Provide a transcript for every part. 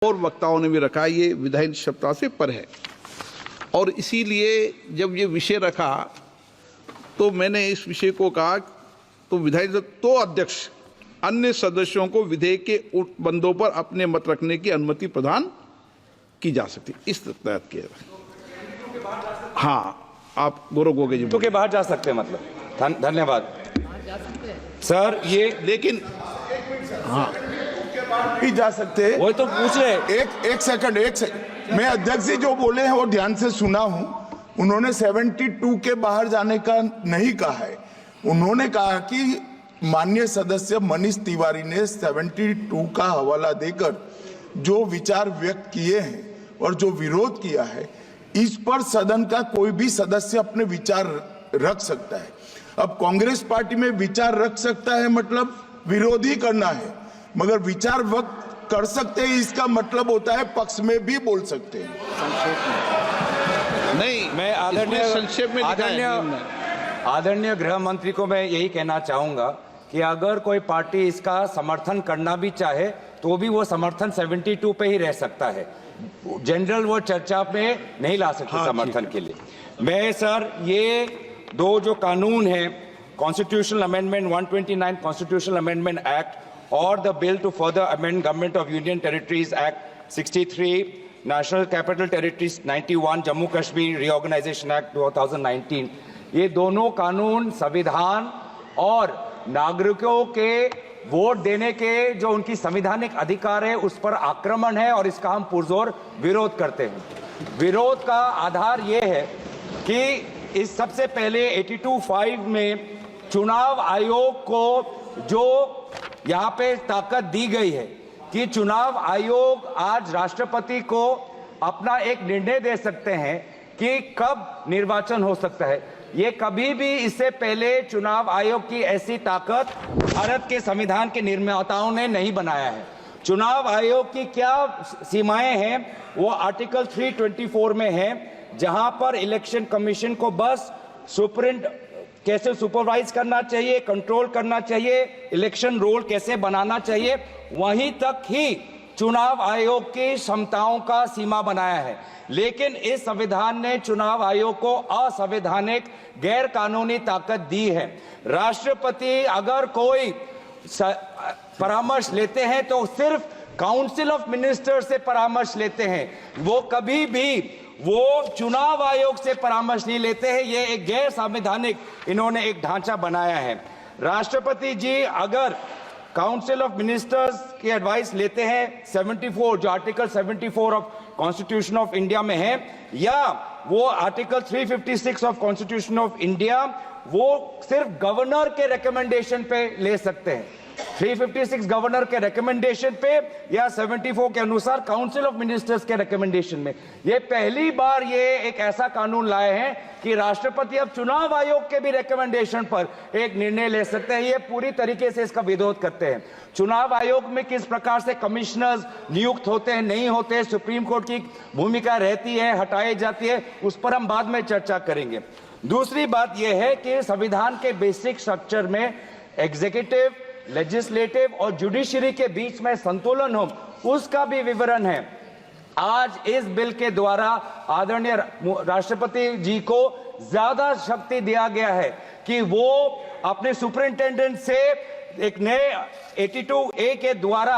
और वक्ताओं ने भी रखा, ये विधायी क्षमता से पर है। और इसीलिए जब ये विषय रखा तो मैंने इस विषय को कहा तो विधायी तो अध्यक्ष अन्य सदस्यों को विधेयक के बंदों पर अपने मत रखने की अनुमति प्रदान की जा सकती, इस तहत किया। हाँ, आप गौरव गोगे जी तो के बाहर जा सकते हैं, मतलब धन्यवाद सर। ये लेकिन हाँ भी जा सकते हैं, वो तो पूछ रहे। एक सेकंड मैं अध्यक्ष जी जो बोले हैं वो ध्यान से सुना हूं। उन्होंने 72 के बाहर जाने का नहीं कहा है। उन्होंने कहा कि माननीय सदस्य मनीष तिवारी ने 72 का हवाला देकर जो विचार व्यक्त किए हैं और जो विरोध किया है, इस पर सदन का कोई भी सदस्य अपने विचार रख सकता है। अब कांग्रेस पार्टी में विचार रख सकता है मतलब विरोध ही करना है, मगर विचार व्यक्त कर सकते हैं इसका मतलब होता है पक्ष में भी बोल सकते हैं। नहीं, मैं संक्षेप में आदरणीय गृह मंत्री को मैं यही कहना चाहूंगा कि अगर कोई पार्टी इसका समर्थन करना भी चाहे तो भी वो समर्थन 72 पे ही रह सकता है, जनरल वो चर्चा में नहीं ला सकते। हाँ, समर्थन के लिए मैं सर ये दो जो कानून है, constitutional amendment 129 constitutional amendment act और the bill to further amend government of union territories act 63, national capital territories 91, Jammu Kashmir reorganisation act 2019, ये दोनों कानून संविधान और नागरिकों के वोट देने के जो उनकी संवैधानिक अधिकार है उस पर आक्रमण है और इसका हम पुरजोर विरोध करते हैं। विरोध का आधार ये है कि इस सबसे पहले 82(5) में चुनाव आयोग को जो यहाँ पे ताकत दी गई है कि चुनाव आयोग आज राष्ट्रपति को अपना एक निर्णय दे सकते हैं कि कब निर्वाचन हो सकता है। ये कभी भी इससे पहले चुनाव आयोग की ऐसी ताकत भारत के संविधान के निर्माताओं ने नहीं बनाया है। चुनाव आयोग की क्या सीमाएं हैं वो आर्टिकल 324 में है, जहां पर इलेक्शन कमीशन को बस कैसे सुपरवाइज करना चाहिए, कंट्रोल करना चाहिए, इलेक्शन रोल कैसे बनाना चाहिए, वहीं तक ही चुनाव आयोग की क्षमताओं का सीमा बनाया है। लेकिन इस संविधान ने चुनाव आयोग को असंवैधानिक गैर कानूनी ताकत दी है। राष्ट्रपति अगर कोई परामर्श लेते हैं तो सिर्फ काउंसिल ऑफ मिनिस्टर से परामर्श लेते हैं, वो कभी भी वो चुनाव आयोग से परामर्श नहीं लेते हैं। ये एक गैर संवैधानिक इन्होंने एक ढांचा बनाया है। राष्ट्रपति जी अगर काउंसिल ऑफ मिनिस्टर्स की एडवाइस लेते हैं 74 जो article 74 of constitution of India में है, या वो article 356 of constitution of India, वो सिर्फ गवर्नर के रिकमेंडेशन पे ले सकते हैं। 356 गवर्नर के रिकमेंडेशन पे या 74 के अनुसार काउंसिल ऑफ मिनिस्टर्स के रिकमेंडेशन में। ये पहली बार ये एक ऐसा कानून लाए हैं कि राष्ट्रपति अब चुनाव आयोग के भी रिकमेंडेशन पर एक निर्णय ले सकते हैं। ये पूरी तरीके से इसका विरोध करते हैं। चुनाव आयोग में किस प्रकार से कमिश्नर्स नियुक्त होते हैं, नहीं होते, सुप्रीम कोर्ट की भूमिका रहती है, हटाई जाती है, उस पर हम बाद में चर्चा करेंगे। दूसरी बात यह है कि संविधान के बेसिक स्ट्रक्चर में एग्जीक्यूटिव, लेजिस्लेटिव और जुडिशरी के बीच में संतुलन हो, उसका भी विवरण है। आज इस बिल के द्वारा आदरणीय राष्ट्रपति जी को ज्यादा शक्ति दिया गया है कि वो अपने सुपरिंटेंडेंट से एक नए 82A के द्वारा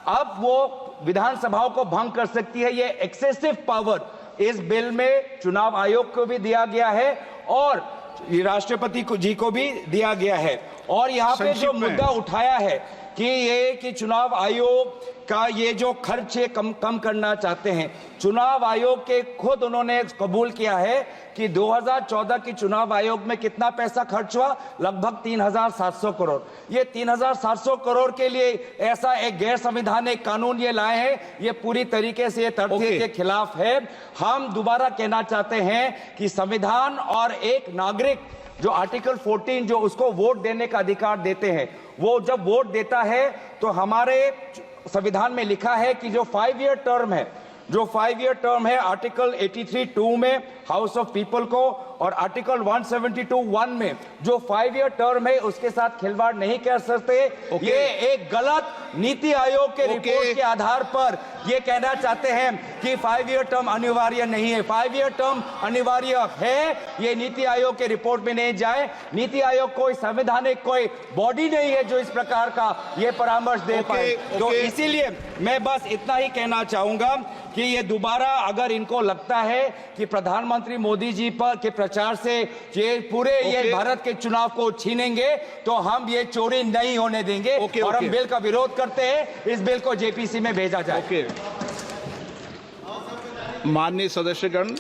अब वो विधानसभाओं को भंग कर सकती है। ये एक्सेसिव पावर इस बिल में चुनाव आयोग को भी दिया गया है और राष्ट्रपति जी को भी दिया गया है। और यहाँ पे जो मुद्दा उठाया है कि चुनाव आयोग का ये जो खर्च है कम करना चाहते हैं, चुनाव आयोग के खुद उन्होंने कबूल किया है कि 2014 की चुनाव आयोग में कितना पैसा खर्च हुआ, लगभग 3700 करोड़। ये 3700 करोड़ के लिए ऐसा एक गैर संवैधानिक कानून ये लाए हैं, ये पूरी तरीके से ये तथ्य के खिलाफ है। हम दोबारा कहना चाहते हैं कि संविधान और एक नागरिक जो आर्टिकल 14 जो उसको वोट देने का अधिकार देते हैं, वो जब वोट देता है तो हमारे संविधान में लिखा है कि जो 5 ईयर टर्म है, जो 5 ईयर टर्म है आर्टिकल 83(2) में हाउस ऑफ पीपल को और आर्टिकल 172(1) में जो 5 ईयर टर्म है उसके साथ खिलवाड़ नहीं कर सकते। ये एक गलत नीति आयोग के रिपोर्ट के आधार पर ये कहना चाहते हैं कि 5 ईयर टर्म अनिवार्य नहीं है। 5 ईयर टर्म अनिवार्य है, ये नीति आयोग के रिपोर्ट में नहीं जाए। नीति आयोग कोई संवैधानिक कोई बॉडी नहीं है जो इस प्रकार का ये परामर्श दे पाए। तो इसीलिए मैं बस इतना ही कहना चाहूंगा कि ये दोबारा अगर इनको लगता है कि प्रधानमंत्री मोदी जी पर के प्रचार से ये पूरे ये भारत के चुनाव को छीनेंगे, तो हम ये चोरी नहीं होने देंगे और हम बिल का विरोध करते हैं। इस बिल को जेपीसी में भेजा जाए। माननीय सदस्यगण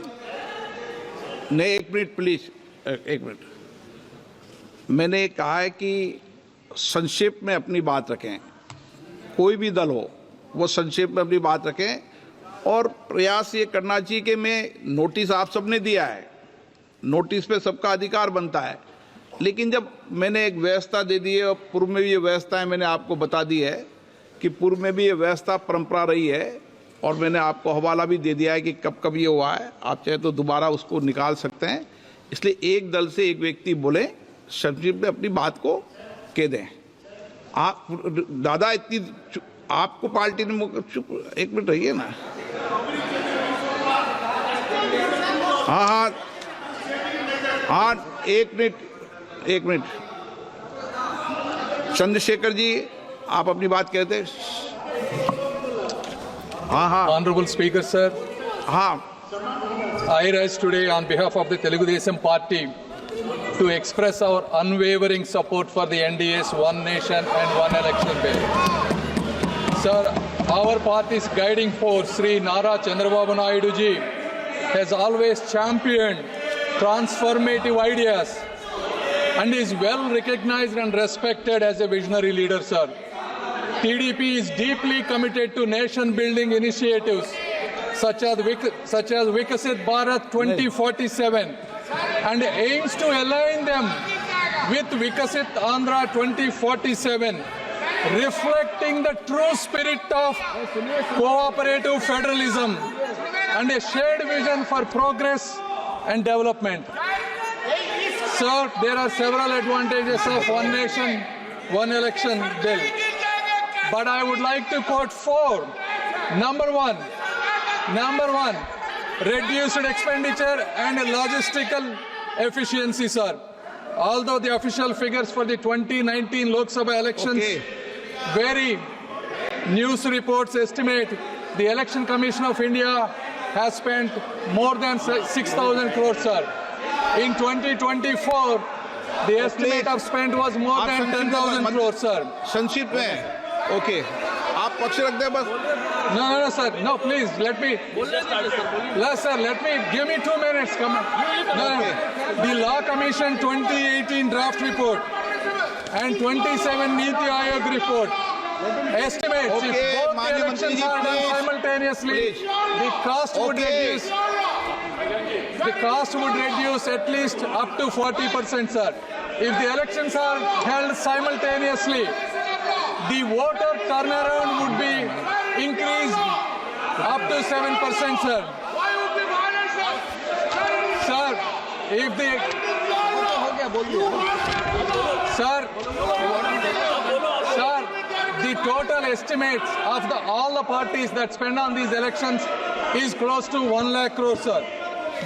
ने, एक मिनट प्लीज, एक मिनट। मैंने कहा है कि संक्षेप में अपनी बात रखें, कोई भी दल हो वो संक्षेप में अपनी बात रखें, और प्रयास ये करना चाहिए कि मैं नोटिस आप सबने दिया है, नोटिस पे सबका अधिकार बनता है, लेकिन जब मैंने एक व्यवस्था दे दी है और पूर्व में भी ये व्यवस्था है, मैंने आपको बता दी है कि पूर्व में भी ये व्यवस्था परंपरा रही है, और मैंने आपको हवाला भी दे दिया है कि कब कब ये हुआ है। आप चाहे तो दोबारा उसको निकाल सकते हैं। इसलिए एक दल से एक व्यक्ति बोले, संक्षिप्त में अपनी बात को कह दें। आप दादा इतनी आपको पार्टी ने चुप, एक मिनट रहिए ना। हाँ, एक मिनट। चंद्रशेखर जी, आप अपनी बात कहते। हाँ। Honorable Speaker, sir. हाँ। I rise today on behalf of the Telugu Desam Party to express our unwavering support for the NDA's One Nation and One Election bill. Sir, our party's guiding force, Sri Nara Chandrababu Naidu ji, has always championed transformative ideas and is well recognized and respected as a visionary leader, sir. TDP is deeply committed to nation-building initiatives such as Vikasit Bharat 2047 and aims to align them with Vikasit Andhra 2047, reflecting the true spirit of cooperative federalism and a shared vision for progress and development. Sir, there are several advantages of One Nation, One Election bill, but I would like to quote 4. Number one, reduced expenditure and logistical efficiency, sir. Although the official figures for the 2019 Lok Sabha elections vary, news reports estimate the Election Commission of India has spent more than 6,000 crores, sir. In 2024, the estimate of spend was more than 10,000 crores, sir. संक्षिप्त में, okay, आप पक्ष रख दें बस। No, sir. No, please, let me. Yes, sir, give me 2 minutes. Come on. No. The Law Commission 2018 draft report and 27 Niti Aayog report estimates if both the elections are done simultaneously, the cost would reduce at least up to 40%, sir. If the elections are held simultaneously, the voter turnaround would be increased up to 7%, sir. Sir, if the the total estimates of all the parties that spend on these elections is close to 1 lakh crores, sir.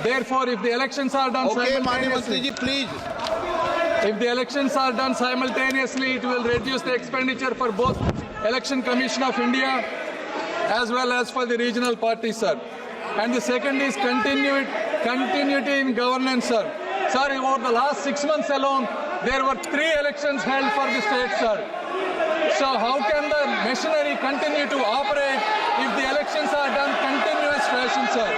Therefore, if the elections are done simultaneously, please. If the elections are done simultaneously, it will reduce the expenditure for both Election Commission of India as well as for the regional parties, sir. And the second is continuity in governance, sir. Sir, over the last 6 months alone, there were 3 elections held for the state, sir. So how can the machinery continue to operate if the elections are done continuous fashion, sir?